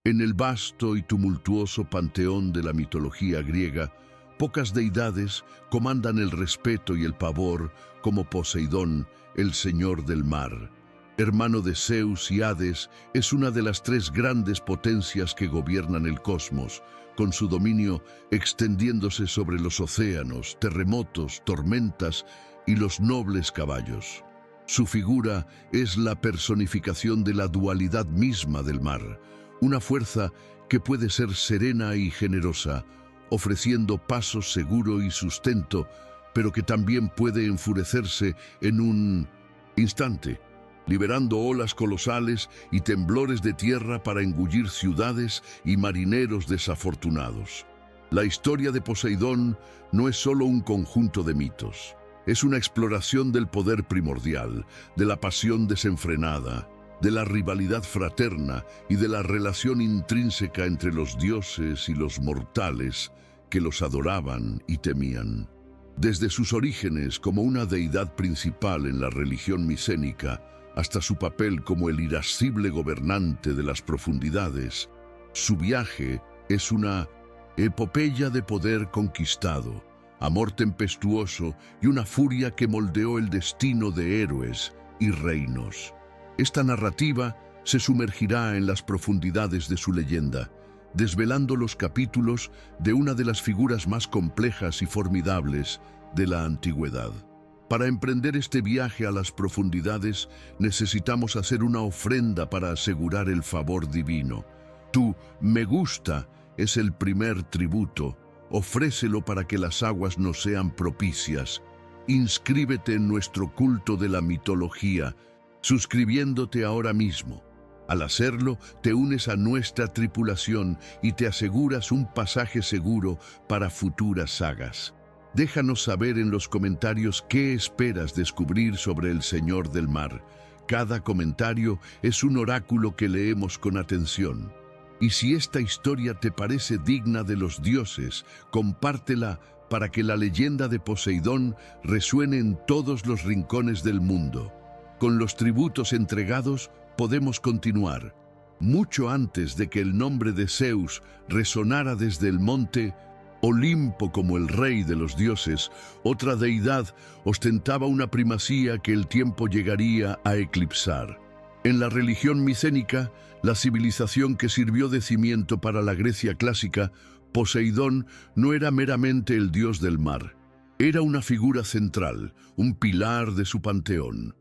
En el vasto y tumultuoso panteón de la mitología griega, pocas deidades comandan el respeto y el pavor como Poseidón, el señor del mar. Hermano de Zeus y Hades, es una de las tres grandes potencias que gobiernan el cosmos, con su dominio extendiéndose sobre los océanos, terremotos, tormentas y los nobles caballos. Su figura es la personificación de la dualidad misma del mar, una fuerza que puede ser serena y generosa, ofreciendo paso seguro y sustento, pero que también puede enfurecerse en un instante, liberando olas colosales y temblores de tierra para engullir ciudades y marineros desafortunados. La historia de Poseidón no es solo un conjunto de mitos, es una exploración del poder primordial, de la pasión desenfrenada, de la rivalidad fraterna y de la relación intrínseca entre los dioses y los mortales que los adoraban y temían. Desde sus orígenes como una deidad principal en la religión micénica hasta su papel como el irascible gobernante de las profundidades, su viaje es una epopeya de poder conquistado, amor tempestuoso y una furia que moldeó el destino de héroes y reinos. Esta narrativa se sumergirá en las profundidades de su leyenda, desvelando los capítulos de una de las figuras más complejas y formidables de la antigüedad. Para emprender este viaje a las profundidades, necesitamos hacer una ofrenda para asegurar el favor divino. Tu me gusta es el primer tributo. Ofrécelo para que las aguas nos sean propicias. Inscríbete en nuestro culto de la mitología, suscribiéndote ahora mismo. Al hacerlo, te unes a nuestra tripulación y te aseguras un pasaje seguro para futuras sagas. Déjanos saber en los comentarios qué esperas descubrir sobre el Señor del Mar. Cada comentario es un oráculo que leemos con atención. Y si esta historia te parece digna de los dioses, compártela para que la leyenda de Poseidón resuene en todos los rincones del mundo. Con los tributos entregados, podemos continuar. Mucho antes de que el nombre de Zeus resonara desde el monte Olimpo como el rey de los dioses, otra deidad ostentaba una primacía que el tiempo llegaría a eclipsar. En la religión micénica, la civilización que sirvió de cimiento para la Grecia clásica, Poseidón no era meramente el dios del mar. Era una figura central, un pilar de su panteón.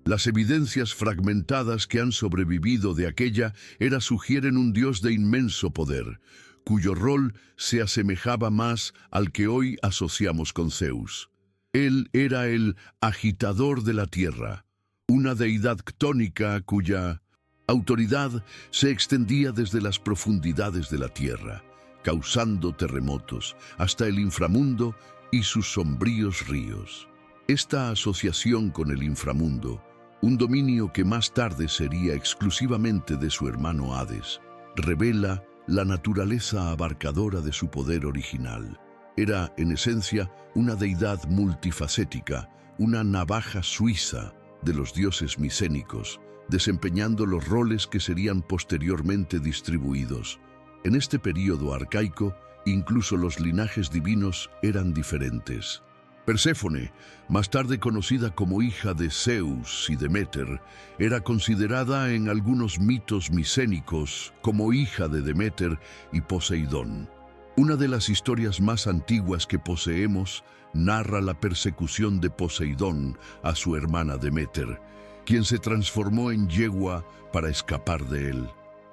Las evidencias fragmentadas que han sobrevivido de aquella era sugieren un dios de inmenso poder, cuyo rol se asemejaba más al que hoy asociamos con Zeus. Él era el agitador de la tierra, una deidad ctónica cuya autoridad se extendía desde las profundidades de la tierra, causando terremotos hasta el inframundo y sus sombríos ríos. Esta asociación con el inframundo, un dominio que más tarde sería exclusivamente de su hermano Hades, revela la naturaleza abarcadora de su poder original. Era, en esencia, una deidad multifacética, una navaja suiza de los dioses micénicos, desempeñando los roles que serían posteriormente distribuidos. En este período arcaico, incluso los linajes divinos eran diferentes. Perséfone, más tarde conocida como hija de Zeus y Deméter, era considerada en algunos mitos micénicos como hija de Deméter y Poseidón. Una de las historias más antiguas que poseemos narra la persecución de Poseidón a su hermana Deméter, quien se transformó en yegua para escapar de él.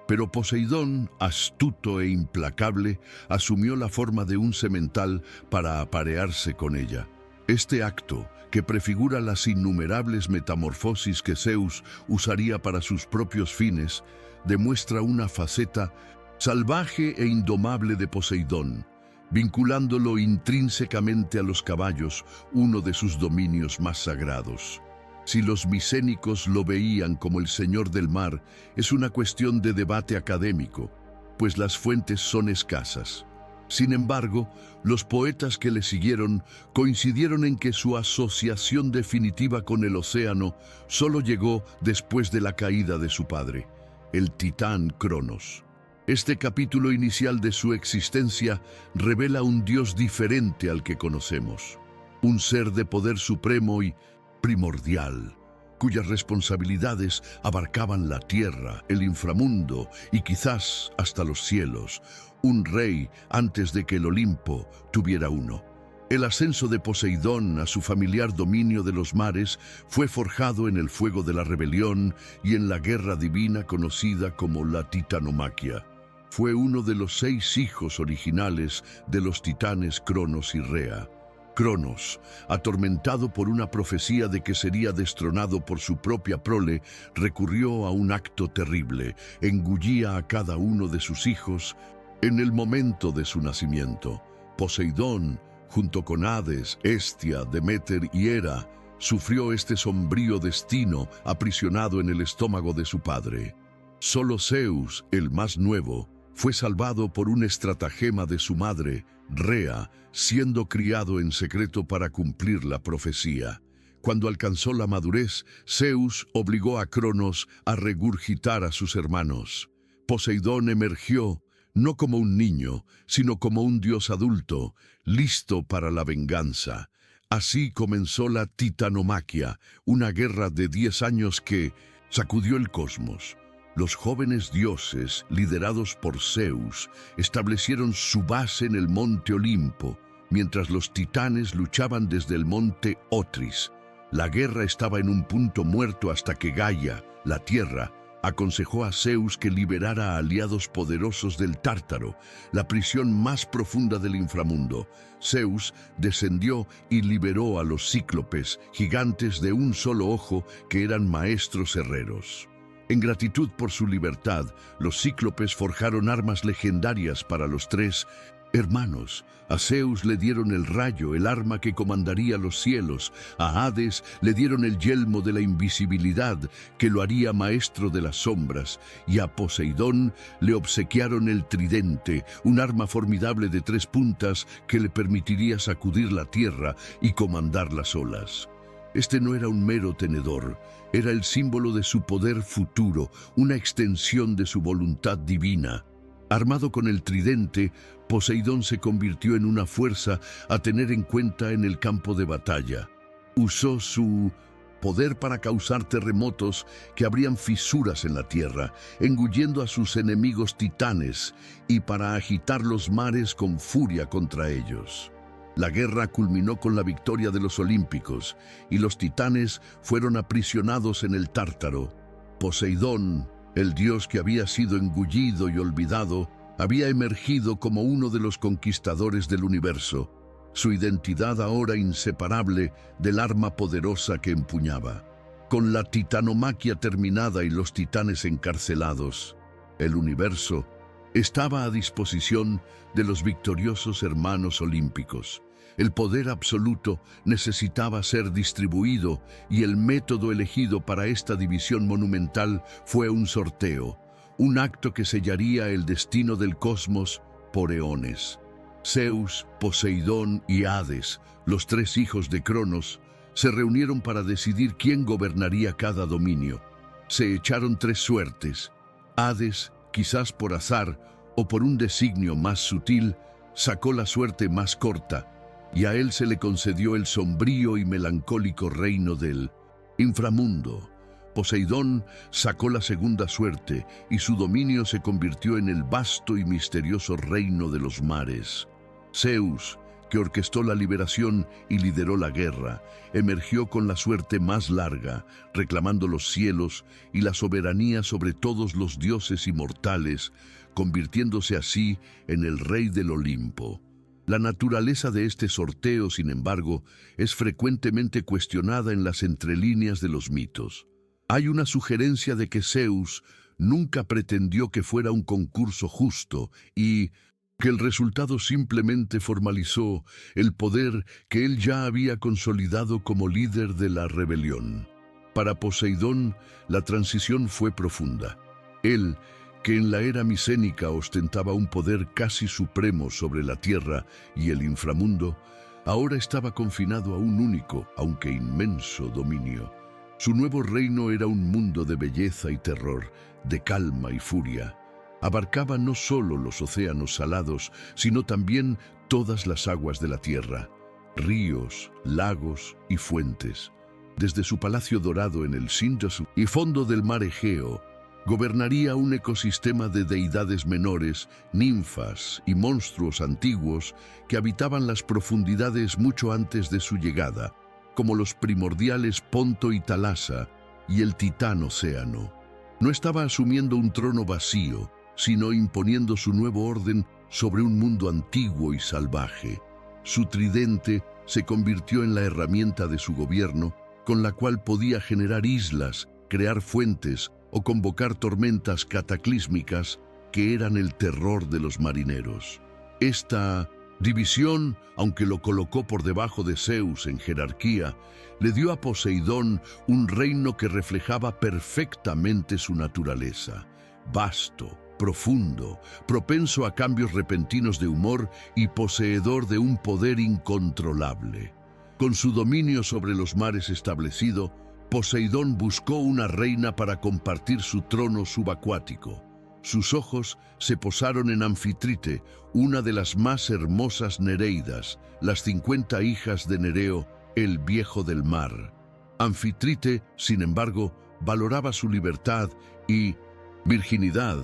Pero Poseidón, astuto e implacable, asumió la forma de un semental para aparearse con ella. Este acto, que prefigura las innumerables metamorfosis que Zeus usaría para sus propios fines, demuestra una faceta salvaje e indomable de Poseidón, vinculándolo intrínsecamente a los caballos, uno de sus dominios más sagrados. Si los micénicos lo veían como el señor del mar, es una cuestión de debate académico, pues las fuentes son escasas. Sin embargo, los poetas que le siguieron coincidieron en que su asociación definitiva con el océano solo llegó después de la caída de su padre, el titán Cronos. Este capítulo inicial de su existencia revela un Dios diferente al que conocemos, un ser de poder supremo y primordial, cuyas responsabilidades abarcaban la tierra, el inframundo y quizás hasta los cielos, un rey antes de que el Olimpo tuviera uno. El ascenso de Poseidón a su familiar dominio de los mares fue forjado en el fuego de la rebelión y en la guerra divina conocida como la Titanomaquia. Fue uno de los 6 hijos originales de los titanes Cronos y Rea. Cronos, atormentado por una profecía de que sería destronado por su propia prole, recurrió a un acto terrible: engullía a cada uno de sus hijos en el momento de su nacimiento. Poseidón, junto con Hades, Hestia, Deméter y Hera, sufrió este sombrío destino aprisionado en el estómago de su padre. Solo Zeus, el más nuevo, fue salvado por un estratagema de su madre, Rea, siendo criado en secreto para cumplir la profecía. Cuando alcanzó la madurez, Zeus obligó a Cronos a regurgitar a sus hermanos. Poseidón emergió no como un niño, sino como un dios adulto, listo para la venganza. Así comenzó la Titanomaquia, una guerra de 10 años que sacudió el cosmos. Los jóvenes dioses, liderados por Zeus, establecieron su base en el monte Olimpo, mientras los titanes luchaban desde el monte Otris. La guerra estaba en un punto muerto hasta que Gaia, la tierra, aconsejó a Zeus que liberara a aliados poderosos del Tártaro, la prisión más profunda del inframundo. Zeus descendió y liberó a los cíclopes, gigantes de un solo ojo que eran maestros herreros. En gratitud por su libertad, los cíclopes forjaron armas legendarias para los 3 hermanos. A Zeus le dieron el rayo, el arma que comandaría los cielos. A Hades le dieron el yelmo de la invisibilidad, que lo haría maestro de las sombras. Y a Poseidón le obsequiaron el tridente, un arma formidable de 3 puntas que le permitiría sacudir la tierra y comandar las olas. Este no era un mero tenedor, era el símbolo de su poder futuro, una extensión de su voluntad divina. Armado con el tridente, Poseidón se convirtió en una fuerza a tener en cuenta en el campo de batalla. Usó su poder para causar terremotos que abrían fisuras en la tierra, engullendo a sus enemigos titanes, y para agitar los mares con furia contra ellos. La guerra culminó con la victoria de los olímpicos, y los titanes fueron aprisionados en el Tártaro. Poseidón, el dios que había sido engullido y olvidado, había emergido como uno de los conquistadores del universo, su identidad ahora inseparable del arma poderosa que empuñaba. Con la Titanomaquia terminada y los titanes encarcelados, el universo estaba a disposición de los victoriosos hermanos olímpicos. El poder absoluto necesitaba ser distribuido y el método elegido para esta división monumental fue un sorteo, un acto que sellaría el destino del cosmos por eones. Zeus, Poseidón y Hades, los 3 hijos de Cronos, se reunieron para decidir quién gobernaría cada dominio. Se echaron 3 suertes. Hades, quizás por azar o por un designio más sutil, sacó la suerte más corta, y a él se le concedió el sombrío y melancólico reino del inframundo. Poseidón sacó la segunda suerte, y su dominio se convirtió en el vasto y misterioso reino de los mares. Zeus, que orquestó la liberación y lideró la guerra, emergió con la suerte más larga, reclamando los cielos y la soberanía sobre todos los dioses inmortales, convirtiéndose así en el rey del Olimpo. La naturaleza de este sorteo, sin embargo, es frecuentemente cuestionada en las entrelíneas de los mitos. Hay una sugerencia de que Zeus nunca pretendió que fuera un concurso justo y que el resultado simplemente formalizó el poder que él ya había consolidado como líder de la rebelión. Para Poseidón, la transición fue profunda. Él, que en la era micénica ostentaba un poder casi supremo sobre la tierra y el inframundo, ahora estaba confinado a un único, aunque inmenso, dominio. Su nuevo reino era un mundo de belleza y terror, de calma y furia. Abarcaba no solo los océanos salados, sino también todas las aguas de la tierra, ríos, lagos y fuentes. Desde su palacio dorado en el Sindhu y fondo del mar Egeo, gobernaría un ecosistema de deidades menores, ninfas y monstruos antiguos que habitaban las profundidades mucho antes de su llegada, como los primordiales Ponto y Talasa y el titán Océano. No estaba asumiendo un trono vacío, sino imponiendo su nuevo orden sobre un mundo antiguo y salvaje. Su tridente se convirtió en la herramienta de su gobierno, con la cual podía generar islas, crear fuentes o convocar tormentas cataclísmicas que eran el terror de los marineros. Esta división, aunque lo colocó por debajo de Zeus en jerarquía, le dio a Poseidón un reino que reflejaba perfectamente su naturaleza: vasto, profundo, propenso a cambios repentinos de humor y poseedor de un poder incontrolable. Con su dominio sobre los mares establecido, Poseidón buscó una reina para compartir su trono subacuático. Sus ojos se posaron en Anfitrite, una de las más hermosas Nereidas, las 50 hijas de Nereo, el viejo del mar. Anfitrite, sin embargo, valoraba su libertad y virginidad,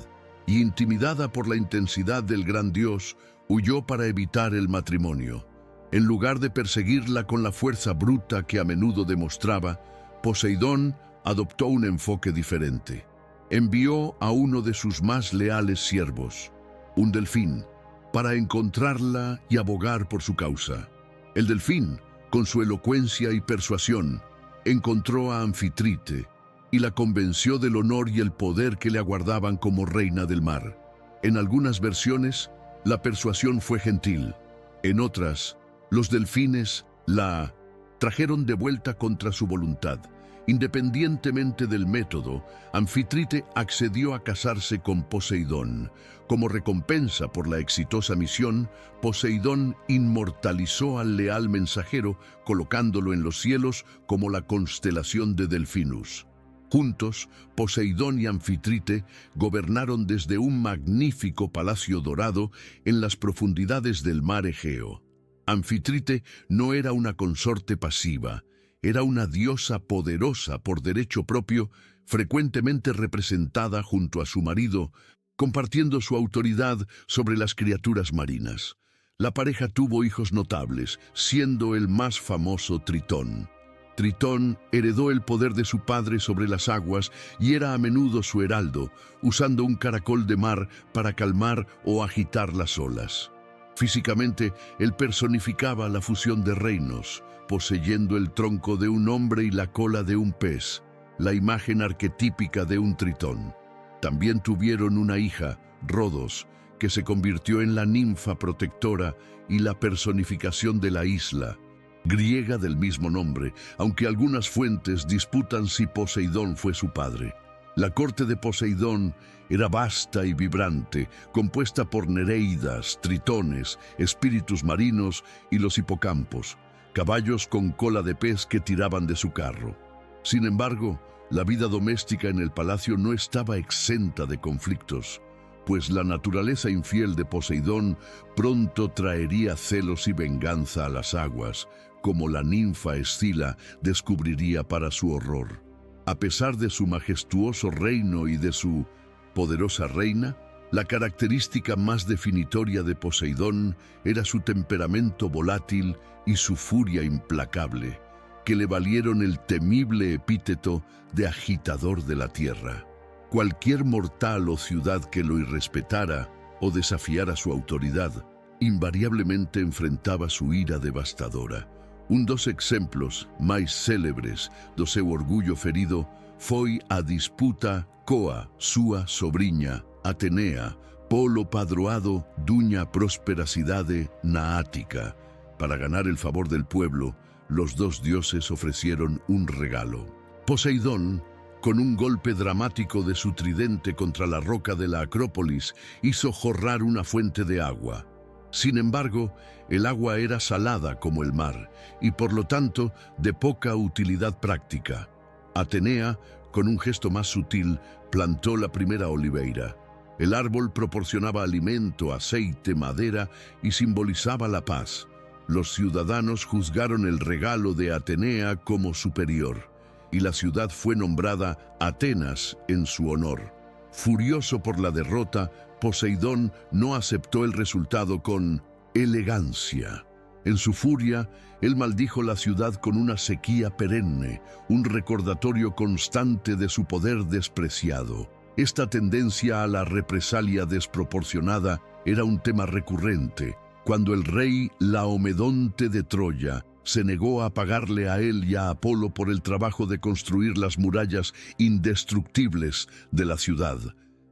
y intimidada por la intensidad del gran dios, huyó para evitar el matrimonio. En lugar de perseguirla con la fuerza bruta que a menudo demostraba, Poseidón adoptó un enfoque diferente. Envió a uno de sus más leales siervos, un delfín, para encontrarla y abogar por su causa. El delfín, con su elocuencia y persuasión, encontró a Anfitrite y la convenció del honor y el poder que le aguardaban como reina del mar. En algunas versiones, la persuasión fue gentil. En otras, los delfines la trajeron de vuelta contra su voluntad. Independientemente del método, Anfitrite accedió a casarse con Poseidón. Como recompensa por la exitosa misión, Poseidón inmortalizó al leal mensajero, colocándolo en los cielos como la constelación de Delfinus. Juntos, Poseidón y Anfitrite gobernaron desde un magnífico palacio dorado en las profundidades del mar Egeo. Anfitrite no era una consorte pasiva, era una diosa poderosa por derecho propio, frecuentemente representada junto a su marido, compartiendo su autoridad sobre las criaturas marinas. La pareja tuvo hijos notables, siendo el más famoso Tritón. Tritón heredó el poder de su padre sobre las aguas y era a menudo su heraldo, usando un caracol de mar para calmar o agitar las olas. Físicamente, él personificaba la fusión de reinos, poseyendo el tronco de un hombre y la cola de un pez, la imagen arquetípica de un tritón. También tuvieron una hija, Rodos, que se convirtió en la ninfa protectora y la personificación de la isla griega del mismo nombre, aunque algunas fuentes disputan si Poseidón fue su padre. La corte de Poseidón era vasta y vibrante, compuesta por nereidas, tritones, espíritus marinos y los hipocampos, caballos con cola de pez que tiraban de su carro. Sin embargo, la vida doméstica en el palacio no estaba exenta de conflictos, pues la naturaleza infiel de Poseidón pronto traería celos y venganza a las aguas, como la ninfa Escila descubriría para su horror. A pesar de su majestuoso reino y de su poderosa reina, la característica más definitoria de Poseidón era su temperamento volátil y su furia implacable, que le valieron el temible epíteto de agitador de la tierra. Cualquier mortal o ciudad que lo irrespetara o desafiara su autoridad, invariablemente enfrentaba su ira devastadora. Dos exemplos mais célebres do seu orgullo ferido foi a disputa coa sua sobrinha, Atenea, polo padroado d'uña prosperacidade na Ática. Para ganar el favor del pueblo, los dos dioses ofrecieron un regalo. Poseidón, con un golpe dramático de su tridente contra la roca de la Acrópolis, hizo jorrar una fuente de agua. Sin embargo, el agua era salada como el mar y por lo tanto de poca utilidad práctica. Atenea, con un gesto más sutil, plantó la primera oliveira. El árbol proporcionaba alimento, aceite, madera y simbolizaba la paz. Los ciudadanos juzgaron el regalo de Atenea como superior, y la ciudad fue nombrada Atenas en su honor. Furioso por la derrota, Poseidón no aceptó el resultado con elegancia. En su furia, él maldijo la ciudad con una sequía perenne, un recordatorio constante de su poder despreciado. Esta tendencia a la represalia desproporcionada era un tema recurrente, cuando el rey Laomedonte de Troya se negó a pagarle a él y a Apolo por el trabajo de construir las murallas indestructibles de la ciudad.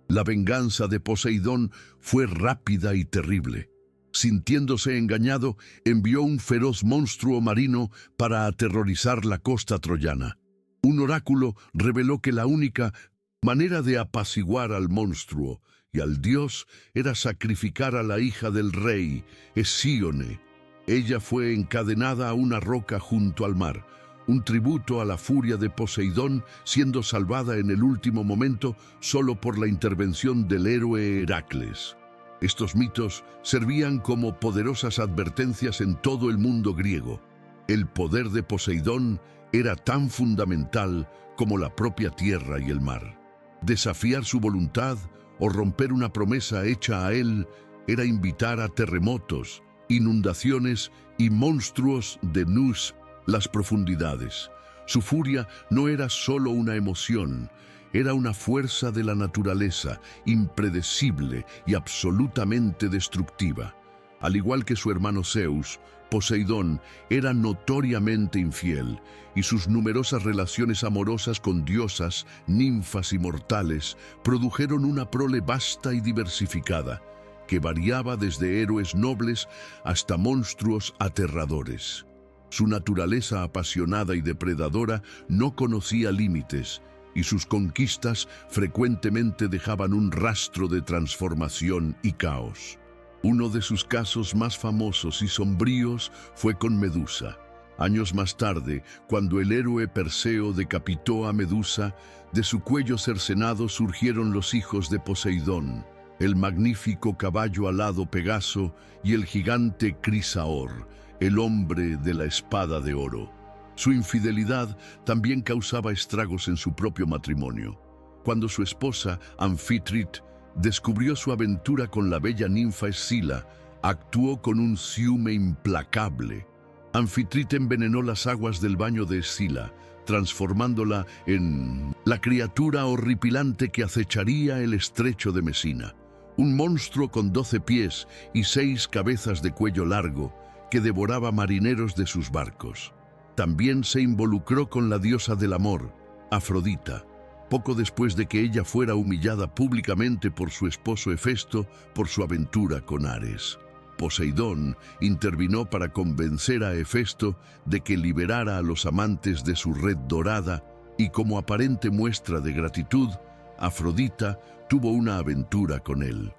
La venganza de Poseidón fue rápida y terrible. Sintiéndose engañado, envió un feroz monstruo marino para aterrorizar la costa troyana. Un oráculo reveló que la única manera de apaciguar al monstruo y al dios era sacrificar a la hija del rey, Hesíone. Ella fue encadenada a una roca junto al mar, un tributo a la furia de Poseidón, siendo salvada en el último momento solo por la intervención del héroe Heracles. Estos mitos servían como poderosas advertencias en todo el mundo griego. El poder de Poseidón era tan fundamental como la propia tierra y el mar. Desafiar su voluntad o romper una promesa hecha a él era invitar a terremotos, inundaciones y monstruos de las profundidades. Su furia no era solo una emoción, era una fuerza de la naturaleza, impredecible y absolutamente destructiva. Al igual que su hermano Zeus, Poseidón era notoriamente infiel, y sus numerosas relaciones amorosas con diosas, ninfas y mortales produjeron una prole vasta y diversificada, que variaba desde héroes nobles hasta monstruos aterradores. Su naturaleza apasionada y depredadora no conocía límites, y sus conquistas frecuentemente dejaban un rastro de transformación y caos. Uno de sus casos más famosos y sombríos fue con Medusa. Años más tarde, cuando el héroe Perseo decapitó a Medusa, de su cuello cercenado surgieron los hijos de Poseidón, el magnífico caballo alado Pegaso y el gigante Crisaor, el hombre de la espada de oro. Su infidelidad también causaba estragos en su propio matrimonio. Cuando su esposa, Anfitrit, descubrió su aventura con la bella ninfa Escila, actuó con un ciúme implacable. Anfitrit envenenó las aguas del baño de Escila, transformándola en la criatura horripilante que acecharía el estrecho de Mesina. Un monstruo con 12 pies y 6 cabezas de cuello largo que devoraba marineros de sus barcos. También se involucró con la diosa del amor, Afrodita, poco después de que ella fuera humillada públicamente por su esposo Hefesto por su aventura con Ares. Poseidón intervino para convencer a Hefesto de que liberara a los amantes de su red dorada y, como aparente muestra de gratitud, Afrodita tuvo una aventura con él.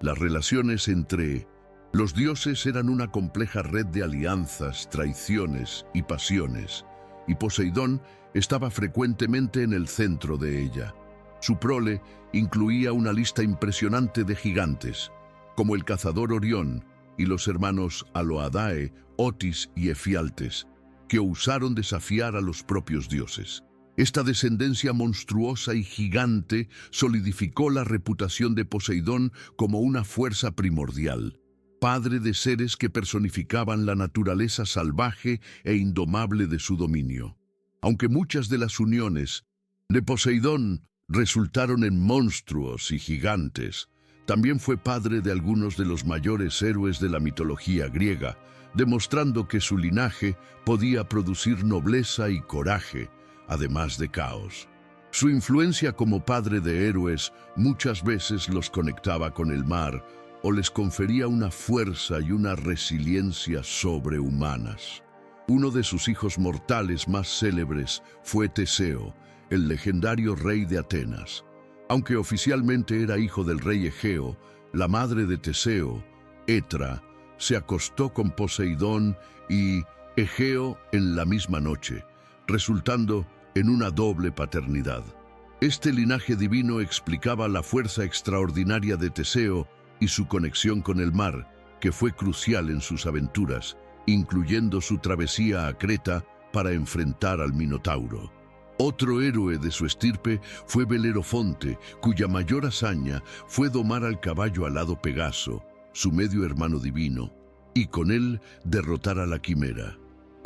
Las relaciones entre los dioses eran una compleja red de alianzas, traiciones y pasiones, y Poseidón estaba frecuentemente en el centro de ella. Su prole incluía una lista impresionante de gigantes, como el cazador Orión y los hermanos Aloadae, Otis y Efialtes, que osaron desafiar a los propios dioses. Esta descendencia monstruosa y gigante solidificó la reputación de Poseidón como una fuerza primordial, padre de seres que personificaban la naturaleza salvaje e indomable de su dominio. Aunque muchas de las uniones de Poseidón resultaron en monstruos y gigantes, también fue padre de algunos de los mayores héroes de la mitología griega, demostrando que su linaje podía producir nobleza y coraje, además de caos. Su influencia como padre de héroes muchas veces los conectaba con el mar o les confería una fuerza y una resiliencia sobrehumanas. Uno de sus hijos mortales más célebres fue Teseo, el legendario rey de Atenas. Aunque oficialmente era hijo del rey Egeo, la madre de Teseo, Etra, se acostó con Poseidón y Egeo en la misma noche, resultando en una doble paternidad. Este linaje divino explicaba la fuerza extraordinaria de Teseo y su conexión con el mar, que fue crucial en sus aventuras, incluyendo su travesía a Creta para enfrentar al Minotauro. Otro héroe de su estirpe fue Belerofonte, cuya mayor hazaña fue domar al caballo alado Pegaso, su medio hermano divino, y con él derrotar a la Quimera.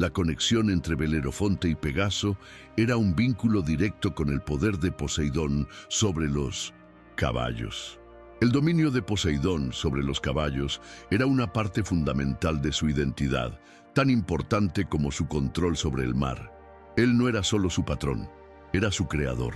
La conexión entre Belerofonte y Pegaso era un vínculo directo con el poder de Poseidón sobre los caballos. El dominio de Poseidón sobre los caballos era una parte fundamental de su identidad, tan importante como su control sobre el mar. Él no era solo su patrón, era su creador.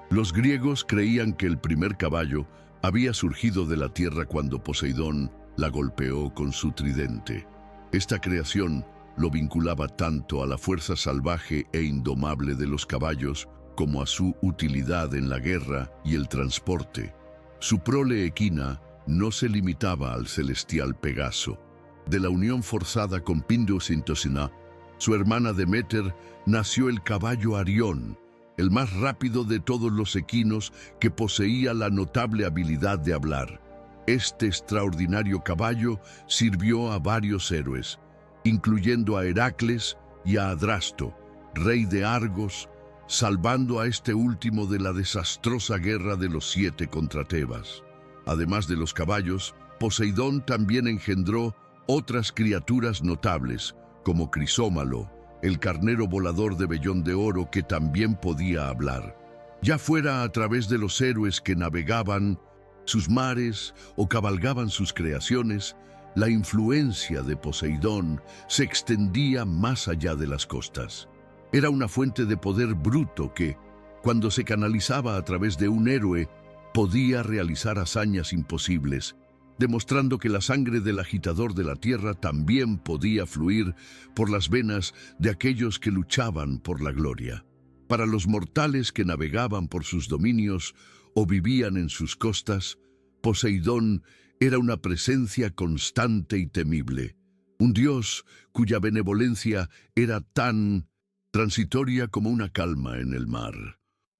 Los griegos creían que el primer caballo había surgido de la tierra cuando Poseidón la golpeó con su tridente. Esta creación lo vinculaba tanto a la fuerza salvaje e indomable de los caballos como a su utilidad en la guerra y el transporte. Su prole equina no se limitaba al celestial Pegaso. De la unión forzada con Pindusintosina, su hermana Deméter, nació el caballo Arión, el más rápido de todos los equinos, que poseía la notable habilidad de hablar. Este extraordinario caballo sirvió a varios héroes, incluyendo a Heracles y a Adrasto, rey de Argos, salvando a este último de la desastrosa guerra de los 7 contra Tebas. Además de los caballos, Poseidón también engendró otras criaturas notables, como Crisómalo, el carnero volador de vellón de oro que también podía hablar. Ya fuera a través de los héroes que navegaban sus mares o cabalgaban sus creaciones, la influencia de Poseidón se extendía más allá de las costas. Era una fuente de poder bruto que, cuando se canalizaba a través de un héroe, podía realizar hazañas imposibles, demostrando que la sangre del agitador de la tierra también podía fluir por las venas de aquellos que luchaban por la gloria. Para los mortales que navegaban por sus dominios o vivían en sus costas, Poseidón era una presencia constante y temible, un dios cuya benevolencia era tan transitoria como una calma en el mar.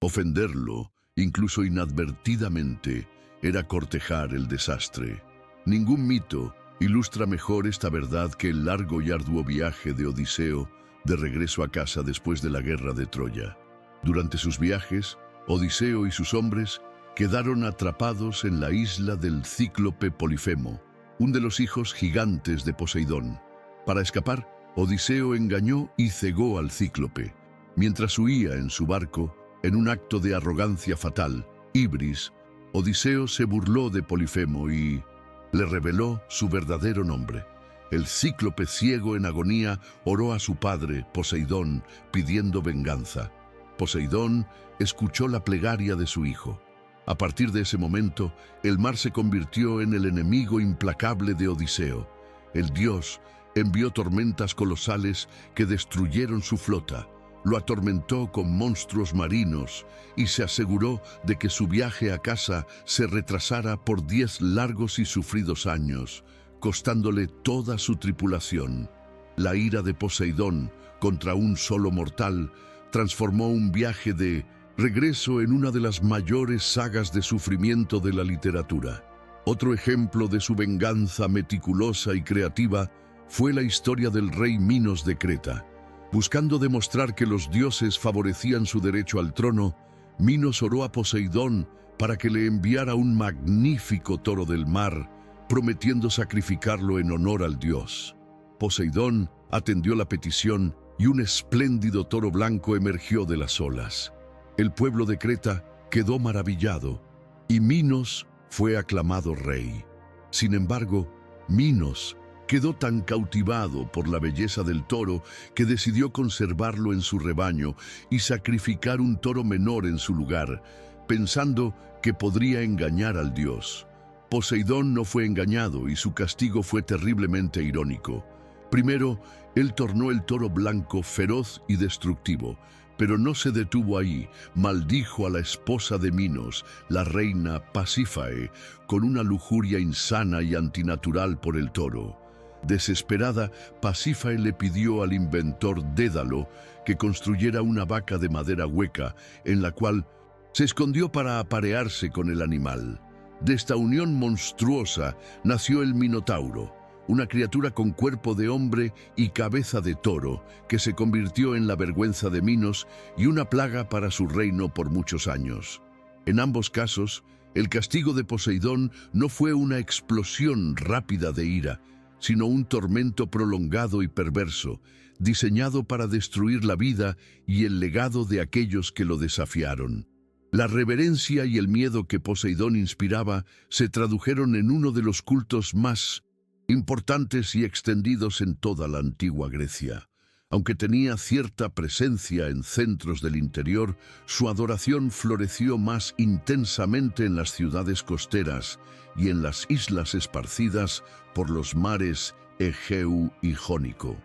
Ofenderlo, incluso inadvertidamente, era cortejar el desastre. Ningún mito ilustra mejor esta verdad que el largo y arduo viaje de Odiseo de regreso a casa después de la guerra de Troya. Durante sus viajes, Odiseo y sus hombres quedaron atrapados en la isla del cíclope Polifemo, uno de los hijos gigantes de Poseidón. Para escapar, Odiseo engañó y cegó al cíclope. Mientras huía en su barco, en un acto de arrogancia fatal, ibris, Odiseo se burló de Polifemo y le reveló su verdadero nombre. El cíclope, ciego en agonía, oró a su padre, Poseidón, pidiendo venganza. Poseidón escuchó la plegaria de su hijo. A partir de ese momento, el mar se convirtió en el enemigo implacable de Odiseo. El dios envió tormentas colosales que destruyeron su flota, lo atormentó con monstruos marinos y se aseguró de que su viaje a casa se retrasara por 10 largos y sufridos años, costándole toda su tripulación. La ira de Poseidón contra un solo mortal transformó un viaje de regreso en una de las mayores sagas de sufrimiento de la literatura. Otro ejemplo de su venganza meticulosa y creativa fue la historia del rey Minos de Creta. Buscando demostrar que los dioses favorecían su derecho al trono, Minos oró a Poseidón para que le enviara un magnífico toro del mar, prometiendo sacrificarlo en honor al dios. Poseidón atendió la petición y un espléndido toro blanco emergió de las olas. El pueblo de Creta quedó maravillado y Minos fue aclamado rey. Sin embargo, Minos quedó tan cautivado por la belleza del toro que decidió conservarlo en su rebaño y sacrificar un toro menor en su lugar, pensando que podría engañar al dios. Poseidón no fue engañado y su castigo fue terriblemente irónico. Primero, él tornó el toro blanco feroz y destructivo, pero no se detuvo ahí. Maldijo a la esposa de Minos, la reina Pasífae, con una lujuria insana y antinatural por el toro. Desesperada, Pasífae le pidió al inventor Dédalo que construyera una vaca de madera hueca, en la cual Se escondió para aparearse con el animal. De esta unión monstruosa nació el Minotauro, una criatura con cuerpo de hombre y cabeza de toro, que se convirtió en la vergüenza de Minos y una plaga para su reino por muchos años. En ambos casos, el castigo de Poseidón no fue una explosión rápida de ira, sino un tormento prolongado y perverso, diseñado para destruir la vida y el legado de aquellos que lo desafiaron. La reverencia y el miedo que Poseidón inspiraba se tradujeron en uno de los cultos más importantes y extendidos en toda la antigua Grecia. Aunque tenía cierta presencia en centros del interior, su adoración floreció más intensamente en las ciudades costeras y en las islas esparcidas por los mares Egeo y Jónico.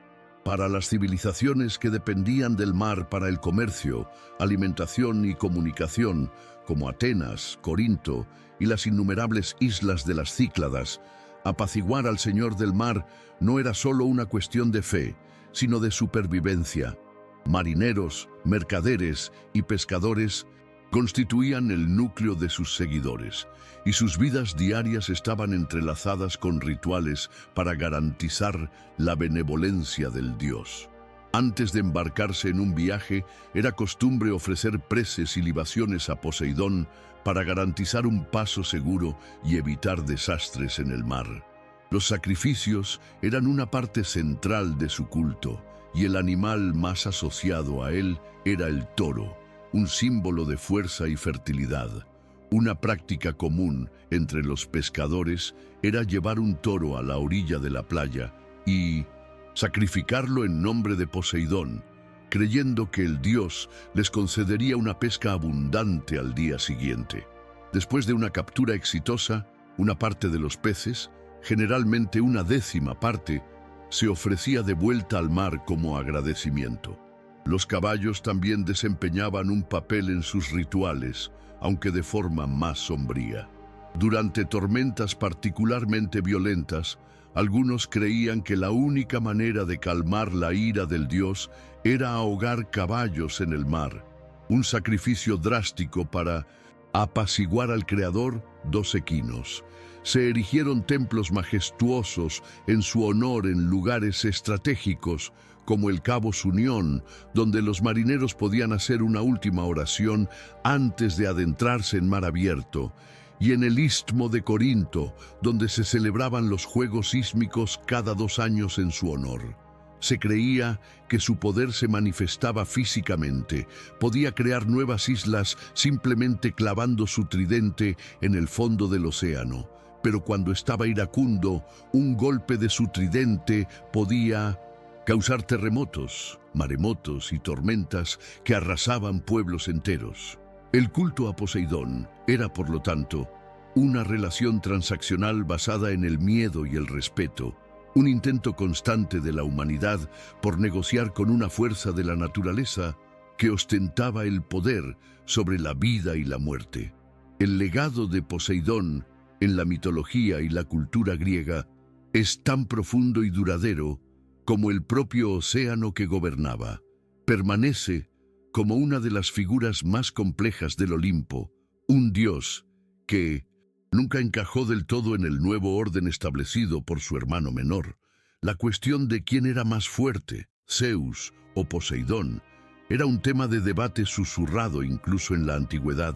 Para las civilizaciones que dependían del mar para el comercio, alimentación y comunicación, como Atenas, Corinto y las innumerables islas de las Cícladas, apaciguar al Señor del Mar no era solo una cuestión de fe, sino de supervivencia. Marineros, mercaderes y pescadores constituían el núcleo de sus seguidores, y sus vidas diarias estaban entrelazadas con rituales para garantizar la benevolencia del dios. Antes de embarcarse en un viaje, era costumbre ofrecer preces y libaciones a Poseidón para garantizar un paso seguro y evitar desastres en el mar. Los sacrificios eran una parte central de su culto, y el animal más asociado a él era el toro, un símbolo de fuerza y fertilidad. Una práctica común entre los pescadores era llevar un toro a la orilla de la playa y sacrificarlo en nombre de Poseidón, creyendo que el dios les concedería una pesca abundante al día siguiente. Después de una captura exitosa, una parte de los peces, generalmente una décima parte, se ofrecía de vuelta al mar como agradecimiento. Los caballos también desempeñaban un papel en sus rituales, aunque de forma más sombría. Durante tormentas particularmente violentas, algunos creían que la única manera de calmar la ira del dios era ahogar caballos en el mar, un sacrificio drástico para apaciguar al creador. 2 equinos. Se erigieron templos majestuosos en su honor en lugares estratégicos, como el Cabo Unión, donde los marineros podían hacer una última oración antes de adentrarse en mar abierto, y en el Istmo de Corinto, donde se celebraban los Juegos Sísmicos cada 2 años en su honor. Se creía que su poder se manifestaba físicamente, podía crear nuevas islas simplemente clavando su tridente en el fondo del océano, pero cuando estaba iracundo, un golpe de su tridente podía causar terremotos, maremotos y tormentas que arrasaban pueblos enteros. El culto a Poseidón era, por lo tanto, una relación transaccional basada en el miedo y el respeto, un intento constante de la humanidad por negociar con una fuerza de la naturaleza que ostentaba el poder sobre la vida y la muerte. El legado de Poseidón en la mitología y la cultura griega es tan profundo y duradero como el propio océano que gobernaba. Permanece como una de las figuras más complejas del Olimpo, un dios que nunca encajó del todo en el nuevo orden establecido por su hermano menor. La cuestión de quién era más fuerte, Zeus o Poseidón, era un tema de debate susurrado incluso en la antigüedad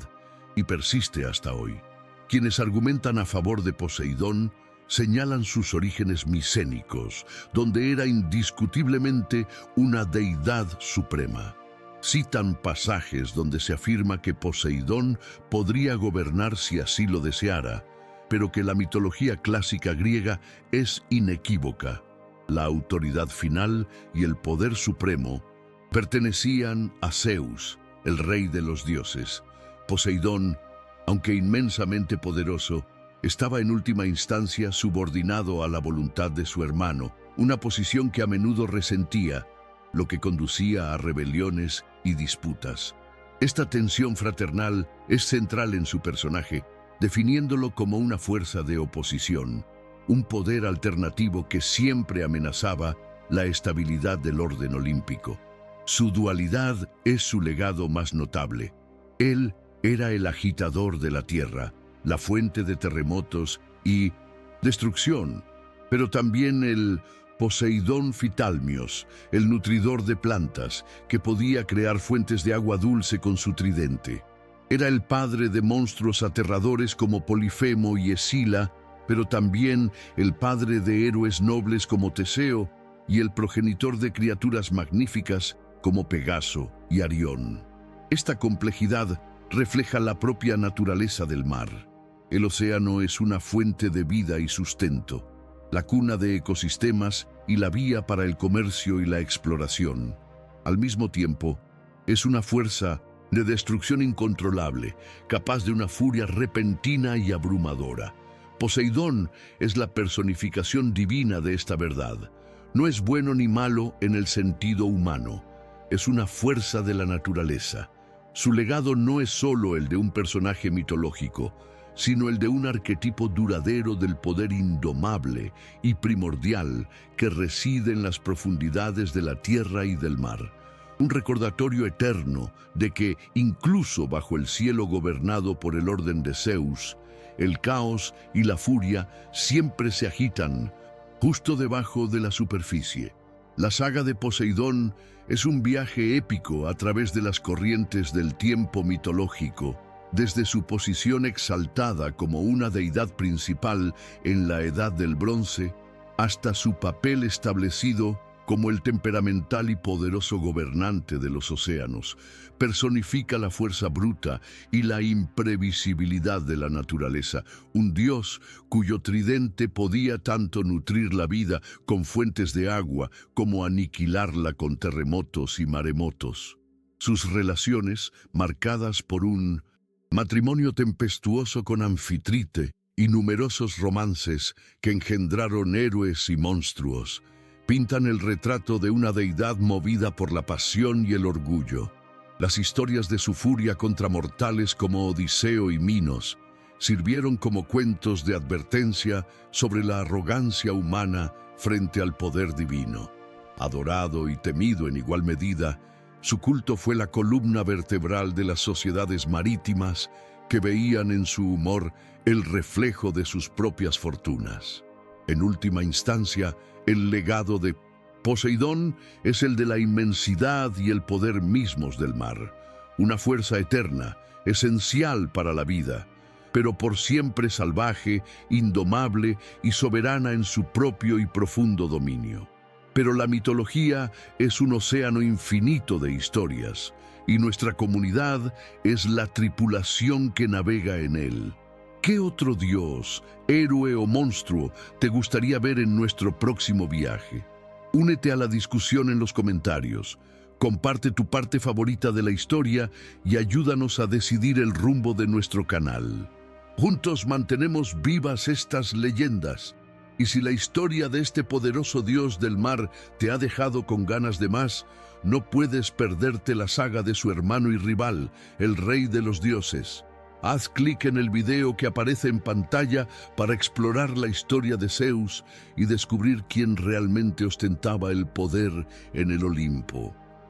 y persiste hasta hoy. Quienes argumentan a favor de Poseidón señalan sus orígenes micénicos, donde era indiscutiblemente una deidad suprema. Citan pasajes donde se afirma que Poseidón podría gobernar si así lo deseara, pero que la mitología clásica griega es inequívoca. La autoridad final y el poder supremo pertenecían a Zeus, el rey de los dioses. Poseidón, aunque inmensamente poderoso, estaba en última instancia subordinado a la voluntad de su hermano, una posición que a menudo resentía, lo que conducía a rebeliones y disputas. Esta tensión fraternal es central en su personaje, definiéndolo como una fuerza de oposición, un poder alternativo que siempre amenazaba la estabilidad del orden olímpico. Su dualidad es su legado más notable. Él Era el agitador de la tierra, la fuente de terremotos y destrucción, pero también el Poseidón Fitalmios, el nutridor de plantas, que podía crear fuentes de agua dulce con su tridente. Era el padre de monstruos aterradores como Polifemo y Escila, pero también el padre de héroes nobles como Teseo y el progenitor de criaturas magníficas como Pegaso y Arión. Esta complejidad refleja la propia naturaleza del mar. El océano es una fuente de vida y sustento, la cuna de ecosistemas y la vía para el comercio y la exploración. Al mismo tiempo, es una fuerza de destrucción incontrolable, capaz de una furia repentina y abrumadora. Poseidón es la personificación divina de esta verdad. No es bueno ni malo en el sentido humano, es una fuerza de la naturaleza. Su legado no es solo el de un personaje mitológico, sino el de un arquetipo duradero del poder indomable y primordial que reside en las profundidades de la tierra y del mar. Un recordatorio eterno de que, incluso bajo el cielo gobernado por el orden de Zeus, el caos y la furia siempre se agitan justo debajo de la superficie. La saga de Poseidón es un viaje épico a través de las corrientes del tiempo mitológico, desde su posición exaltada como una deidad principal en la Edad del Bronce, hasta su papel establecido como el temperamental y poderoso gobernante de los océanos. Personifica la fuerza bruta y la imprevisibilidad de la naturaleza, un dios cuyo tridente podía tanto nutrir la vida con fuentes de agua como aniquilarla con terremotos y maremotos. Sus relaciones, marcadas por un matrimonio tempestuoso con Anfitrite y numerosos romances que engendraron héroes y monstruos, pintan el retrato de una deidad movida por la pasión y el orgullo. Las historias de su furia contra mortales como Odiseo y Minos sirvieron como cuentos de advertencia sobre la arrogancia humana frente al poder divino. Adorado y temido en igual medida, su culto fue la columna vertebral de las sociedades marítimas que veían en su humor el reflejo de sus propias fortunas. En última instancia, el legado de Poseidón es el de la inmensidad y el poder mismos del mar, una fuerza eterna, esencial para la vida, pero por siempre salvaje, indomable y soberana en su propio y profundo dominio. Pero la mitología es un océano infinito de historias, y nuestra comunidad es la tripulación que navega en él. ¿Qué otro dios, héroe o monstruo te gustaría ver en nuestro próximo viaje? Únete a la discusión en los comentarios. Comparte tu parte favorita de la historia y ayúdanos a decidir el rumbo de nuestro canal. Juntos mantenemos vivas estas leyendas. Y si la historia de este poderoso dios del mar te ha dejado con ganas de más, no puedes perderte la saga de su hermano y rival, el rey de los dioses. Haz clic en el video que aparece en pantalla para explorar la historia de Zeus y descubrir quién realmente ostentaba el poder en el Olimpo.